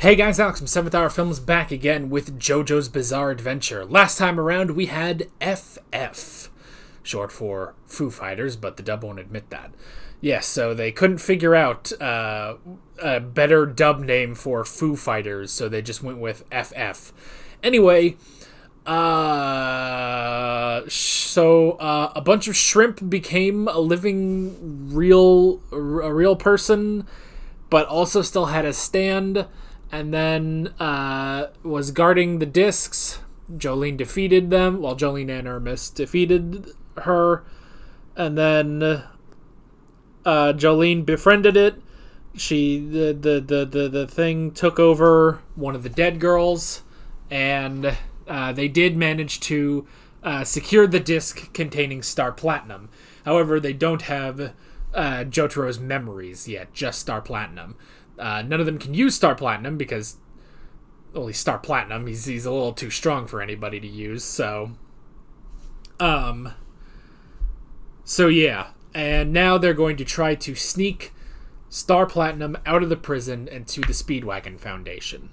Hey guys, Alex from 7th Hour Films back again with JoJo's Bizarre Adventure. Last time around we had FF, short for Foo Fighters, but the dub won't admit that. Yes, so they couldn't figure out a better dub name for Foo Fighters, so they just went with FF. Anyway, so a bunch of shrimp became a living, real person, but also still had a stand. And then was guarding the discs. Jolene defeated them. Well, Jolene and Hermes defeated her. And then Jolene befriended it. The thing took over one of the dead girls. And they did manage to secure the disc containing Star Platinum. However, they don't have Jotaro's memories yet, just Star Platinum. None of them can use Star Platinum because only Star Platinum. He's a little too strong for anybody to use. So yeah. And now they're going to try to sneak Star Platinum out of the prison and to the Speedwagon Foundation.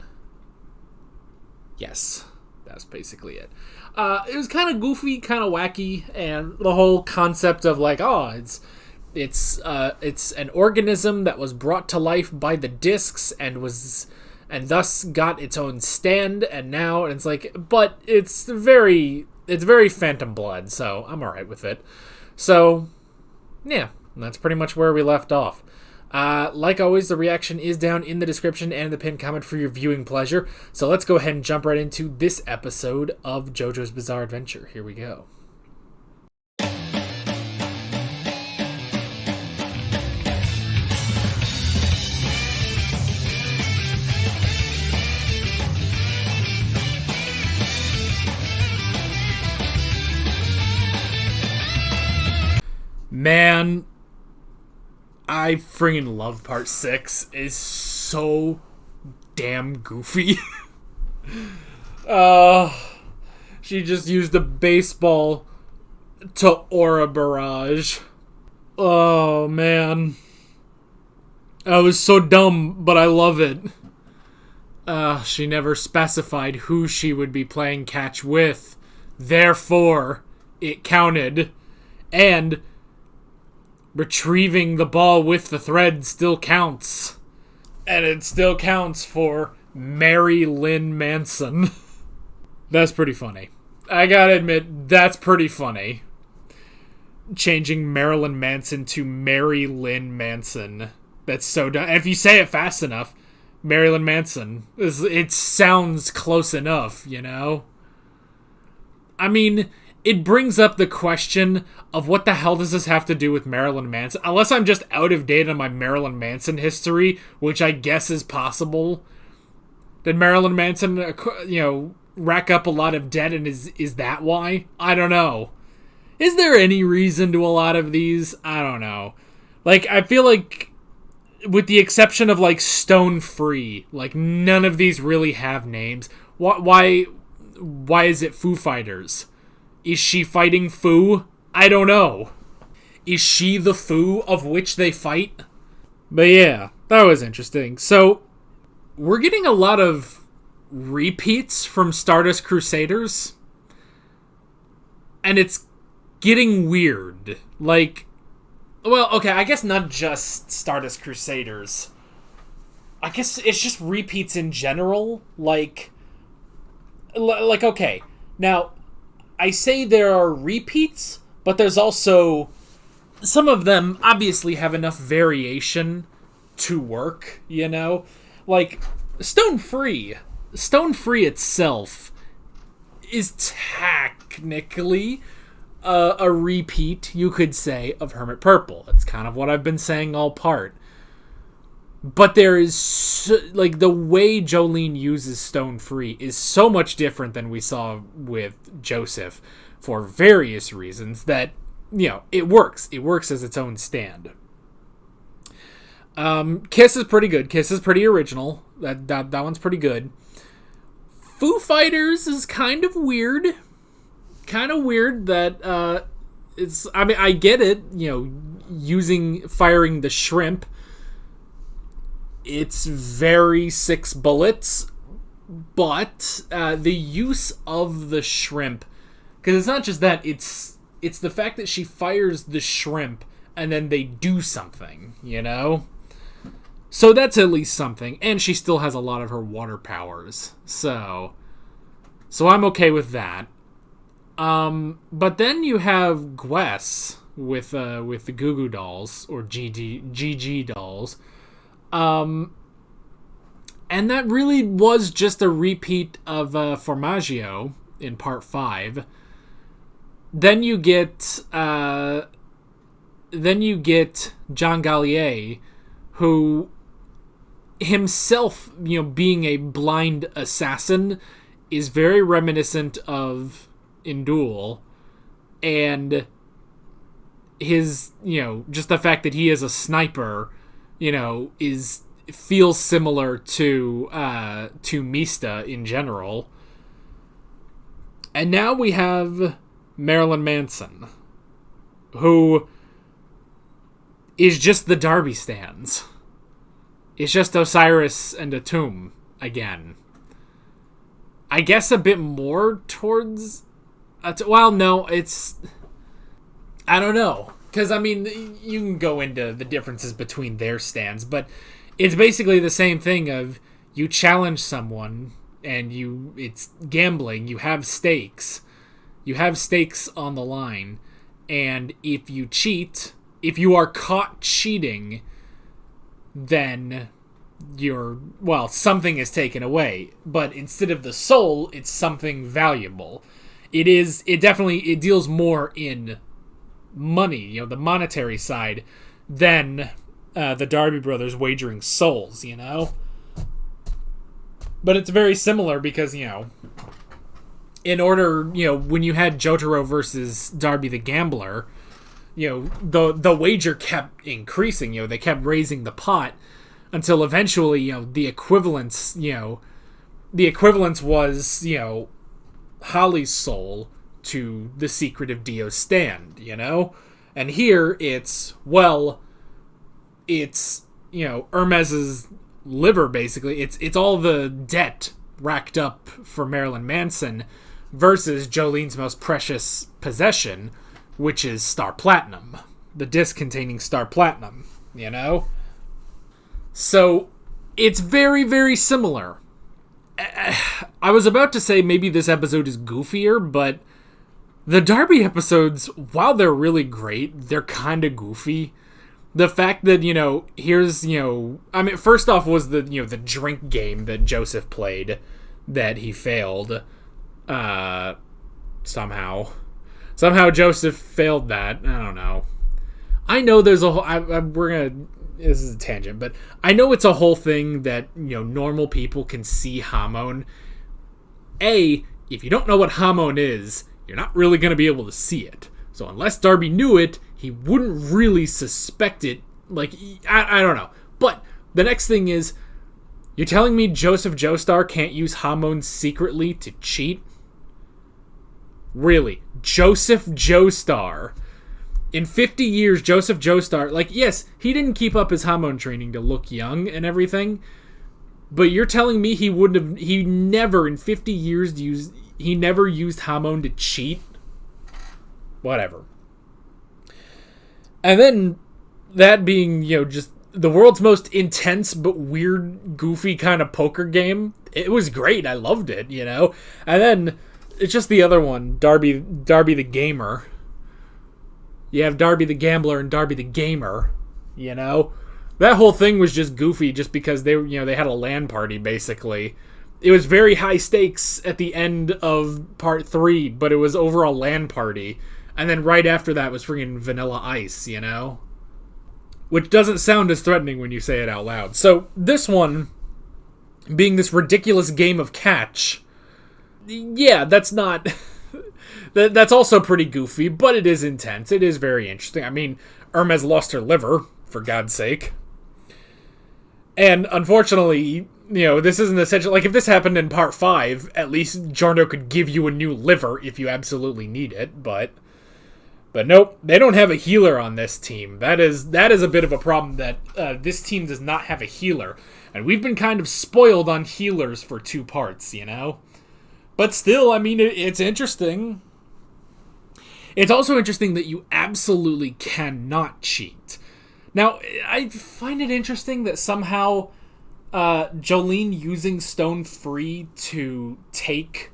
Yes, that's basically it. It was kind of goofy, kind of wacky, and the whole concept of like, it's an organism that was brought to life by the discs and thus got its own stand, and now it's like, but it's very Phantom Blood, so I'm alright with it. So yeah, that's pretty much where we left off. Like always, the reaction is down in the description and the pinned comment for your viewing pleasure. So let's go ahead and jump right into this episode of JoJo's Bizarre Adventure. Here we go. Man, I friggin' love part 6. It's so damn goofy. She just used a baseball to aura barrage. Oh, man. I was so dumb, but I love it. She never specified who she would be playing catch with. Therefore, it counted. And retrieving the ball with the thread still counts. And it still counts for Mary Lynn Manson. That's pretty funny. I gotta admit, that's pretty funny. Changing Marilyn Manson to Mary Lynn Manson. That's so dumb. If you say it fast enough, Marilyn Manson, it sounds close enough, you know? I mean, it brings up the question of what the hell does this have to do with Marilyn Manson? Unless I'm just out of date on my Marilyn Manson history, which I guess is possible. Did Marilyn Manson, rack up a lot of debt, and is that why? I don't know. Is there any reason to a lot of these? I don't know. Like, I feel like, with the exception of, like, Stone Free, like, none of these really have names. Why is it Foo Fighters? Is she fighting Foo? I don't know. Is she the Foo of which they fight? But yeah, that was interesting. So, we're getting a lot of repeats from Stardust Crusaders. And it's getting weird. Like, well, okay, I guess not just Stardust Crusaders. I guess it's just repeats in general. Like, okay, now, I say there are repeats, but there's also, some of them obviously have enough variation to work, you know? Like, Stone Free itself is technically a repeat, you could say, of Hermit Purple. That's kind of what I've been saying all part. But there is, like, the way Jolene uses Stone Free is so much different than we saw with Joseph for various reasons that, it works. It works as its own stand. Kiss is pretty good. Kiss is pretty original. That one's pretty good. Foo Fighters is kind of weird. Kind of weird that, I get it, firing the shrimp It's very six bullets, but the use of the shrimp, because it's not just that, it's the fact that she fires the shrimp and then they do something, you know? So that's at least something, and she still has a lot of her water powers, so I'm okay with that. But then you have Gwess with the Goo Goo Dolls, or GG Dolls. And that really was just a repeat of Formaggio in part 5. Then you get John Gallier, who himself, being a blind assassin, is very reminiscent of Indul, and his, just the fact that he is a sniper, feels similar to Mista in general. And now we have Marilyn Manson, who is just the Darby stands. It's just Osiris and Atum again. I guess a bit more towards... well, no, it's... I don't know. Because, you can go into the differences between their stands, but it's basically the same thing of you challenge someone and it's gambling. You have stakes. You have stakes on the line. And if you cheat, if you are caught cheating, then something is taken away. But instead of the soul, it's something valuable. It deals more in money, the monetary side, than the Darby brothers wagering souls, But it's very similar because, in order, when you had Jotaro versus Darby the Gambler, the wager kept increasing, they kept raising the pot until eventually, the equivalence was, Holly's soul to the secret of Dio's stand, And here it's Hermes's liver, basically. It's all the debt racked up for Marilyn Manson versus Jolene's most precious possession, which is Star Platinum. The disc containing Star Platinum, So it's very, very similar. I was about to say maybe this episode is goofier, but the Darby episodes, while they're really great, they're kind of goofy. The fact that, here's, first off was the drink game that Joseph played that he failed. Somehow Joseph failed that. I don't know. I know there's a whole... this is a tangent, but I know it's a whole thing that, normal people can see Hamon. If you don't know what Hamon is, you're not really going to be able to see it. So unless Darby knew it, he wouldn't really suspect it. I don't know. But the next thing is, you're telling me Joseph Joestar can't use Hamon secretly to cheat? Really? Joseph Joestar. In 50 years, Joseph Joestar, yes, he didn't keep up his Hamon training to look young and everything, but you're telling me he never in 50 years he never used Hamon to cheat? Whatever. And then, that being, just the world's most intense but weird, goofy kind of poker game, it was great. I loved it, And then, it's just the other one, Darby the Gamer. You have Darby the Gambler and Darby the Gamer, That whole thing was just goofy just because they had a LAN party, basically. It was very high stakes at the end of part 3, but it was over a LAN party. And then right after that was friggin' Vanilla Ice, Which doesn't sound as threatening when you say it out loud. So, this one, being this ridiculous game of catch, yeah, that's not... that's also pretty goofy, but it is intense. It is very interesting. Hermes lost her liver, for God's sake. And unfortunately, this isn't essential. If this happened in part 5, at least Giorno could give you a new liver if you absolutely need it, but nope, they don't have a healer on this team. That is a bit of a problem that this team does not have a healer. And we've been kind of spoiled on healers for 2 parts, But still, I mean, it's interesting. It's also interesting that you absolutely cannot cheat. Now, I find it interesting that somehow Jolene using Stone Free to take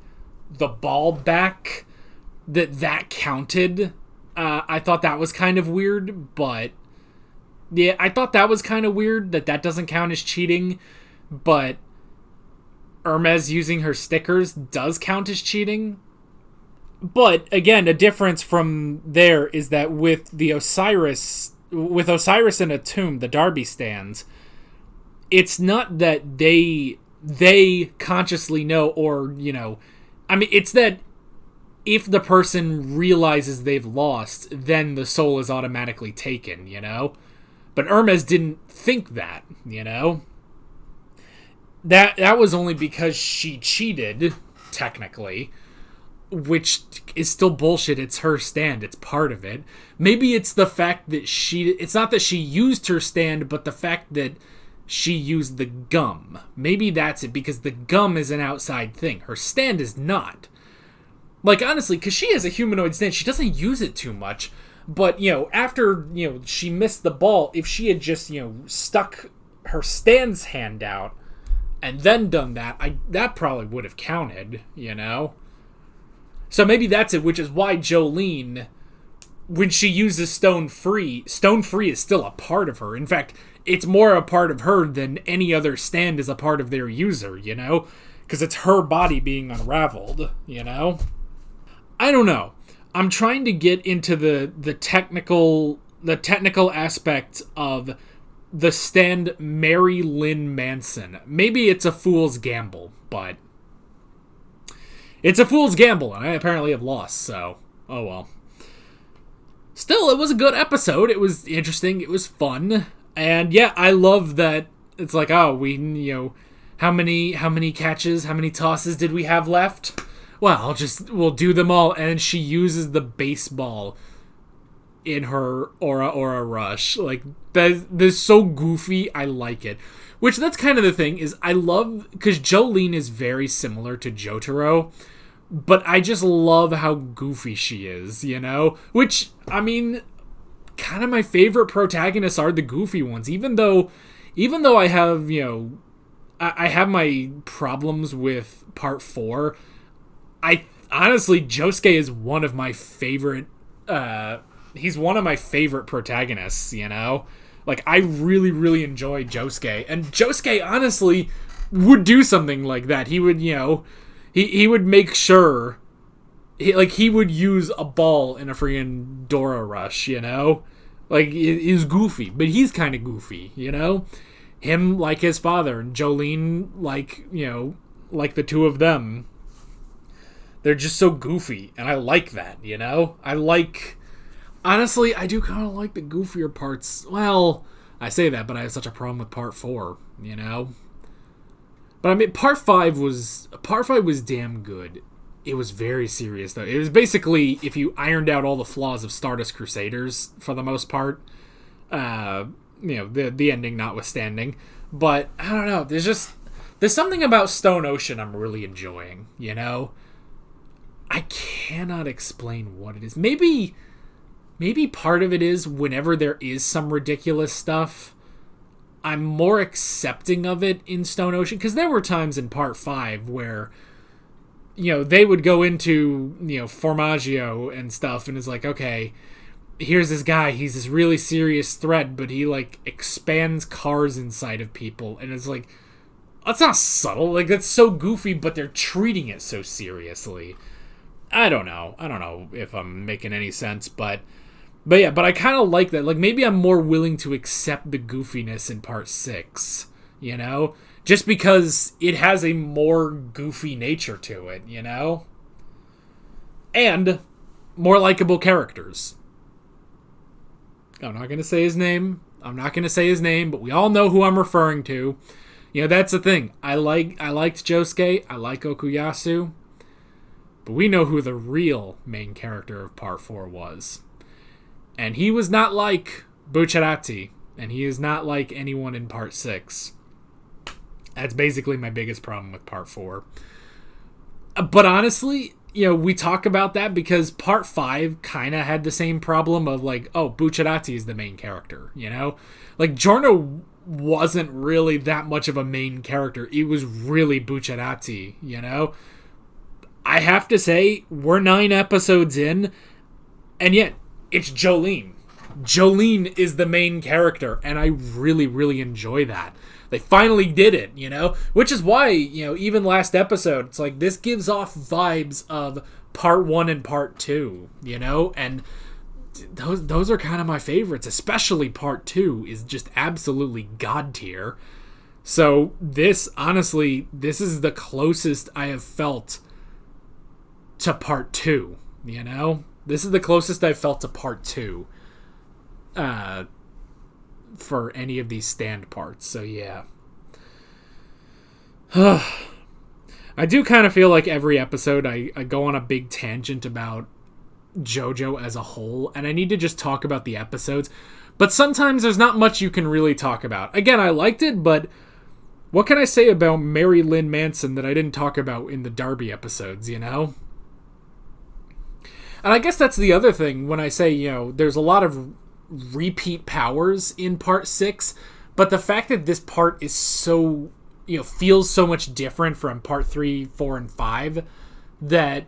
the ball back, that counted. I thought that was kind of weird, but yeah, I thought that was kind of weird that doesn't count as cheating, but Hermes using her stickers does count as cheating. But again, a difference from there is that with Osiris in a tomb, the Darby stands, it's not that they consciously know, or I mean, it's that if the person realizes they've lost, then the soul is automatically taken, But Hermes didn't think that, That was only because she cheated, technically, which is still bullshit. It's her stand. It's part of it. Maybe it's the fact that it's not that she used her stand, but the fact that she used the gum. Maybe that's it, because the gum is an outside thing. Her stand is not. Like, honestly, because she has a humanoid stand, she doesn't use it too much. But, after, she missed the ball, if she had just, stuck her stand's hand out and then done that, that probably would have counted, So maybe that's it, which is why Jolene, when she uses Stone Free is still a part of her. In fact, it's more a part of her than any other stand is a part of their user, Because it's her body being unraveled, I don't know. I'm trying to get into the technical aspect of the stand Mary Lynn Manson. Maybe it's a fool's gamble, but it's a fool's gamble, and I apparently have lost, so oh well. Still, it was a good episode. It was interesting. It was fun. And yeah, I love that it's like, oh, we, how many catches, how many tosses did we have left? Well, we'll do them all. And she uses the baseball in her Aura Rush. Like, that's so goofy. I like it. Which, that's kind of the thing, is I love, because Jolene is very similar to Jotaro, but I just love how goofy she is, Which, I mean, kind of my favorite protagonists are the goofy ones, even though I have, I have my problems with part 4. Honestly, Josuke is one of my favorite, he's one of my favorite protagonists, Like, I really, really enjoy Josuke. And Josuke, honestly, would do something like that. He would, he would make sure, he would use a ball in a freaking Dora Rush, Like, he's goofy, but he's kind of goofy, Him like his father, and Jolene like, like the two of them. They're just so goofy, and I like that, Honestly, I do kind of like the goofier parts. Well, I say that, but I have such a problem with part 4, But I mean, part 5 was damn good. It was very serious, though. It was basically, if you ironed out all the flaws of Stardust Crusaders, for the most part, the ending notwithstanding. But, I don't know, there's something about Stone Ocean I'm really enjoying, I cannot explain what it is. Maybe part of it is whenever there is some ridiculous stuff, I'm more accepting of it in Stone Ocean. Because there were times in part 5 where, they would go into, Formaggio and stuff, and it's like, okay, here's this guy, he's this really serious threat, but he, like, expands cars inside of people, and it's like, that's not subtle, like, that's so goofy, but they're treating it so seriously. I don't know if I'm making any sense, but I kind of like that. Like, maybe I'm more willing to accept the goofiness in part 6, Just because it has a more goofy nature to it, And more likable characters. I'm not going to say his name, but we all know who I'm referring to. That's the thing. I liked Josuke, I like Okuyasu, but we know who the real main character of part 4 was. And he was not like Bucciarati, and he is not like anyone in part 6. That's basically my biggest problem with part 4. But honestly, we talk about that because part 5 kind of had the same problem of like, oh, Bucciarati is the main character, Like, Giorno wasn't really that much of a main character. It was really Bucciarati, I have to say, we're 9 episodes in, and yet it's Jolene. Jolene is the main character, and I really, really enjoy that. They finally did it, which is why, even last episode, it's like this gives off vibes of part 1 and part 2, and those are kind of my favorites, especially part 2 is just absolutely god tier. So this, honestly, this is the closest I have felt to part 2, This is the closest I've felt to part 2. For any of these stand parts, so yeah. I do kind of feel like every episode I go on a big tangent about JoJo as a whole, and I need to just talk about the episodes, but sometimes there's not much you can really talk about. Again, I liked it, but what can I say about Mary Lynn Manson that I didn't talk about in the Darby episodes, And I guess that's the other thing when I say, there's a lot of repeat powers in part 6, but the fact that this part is so feels so much different from part 3, 4, and 5 that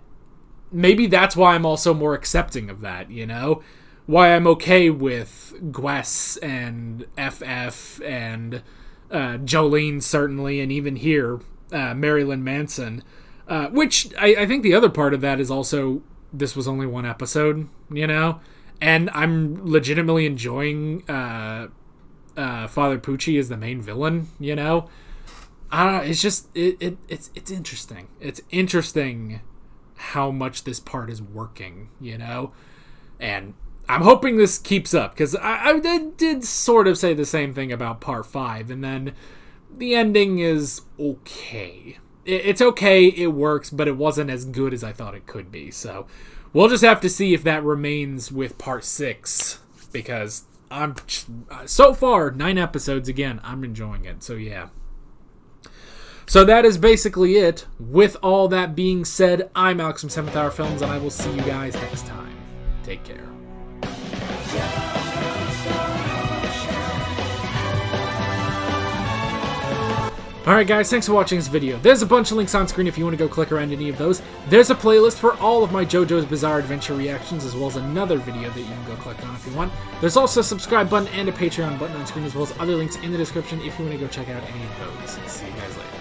maybe that's why I'm also more accepting of that, why I'm okay with Gwess and FF and Jolene certainly, and even here Mary Lynn Manson, which I think the other part of that is also this was only 1 episode, and I'm legitimately enjoying Father Pucci as the main villain, I don't know, it's just, it's interesting. It's interesting how much this part is working, And I'm hoping this keeps up, because I did sort of say the same thing about part 5, and then the ending is okay. It's okay, it works, but it wasn't as good as I thought it could be, so we'll just have to see if that remains with part 6, because I'm so far 9 episodes again. I'm enjoying it. So yeah. So that is basically it. With all that being said, I'm Alex from 7th Hour Films, and I will see you guys next time. Take care. Alright guys, thanks for watching this video. There's a bunch of links on screen if you want to go click around any of those. There's a playlist for all of my JoJo's Bizarre Adventure reactions, as well as another video that you can go click on if you want. There's also a subscribe button and a Patreon button on screen, as well as other links in the description if you want to go check out any of those. See you guys later.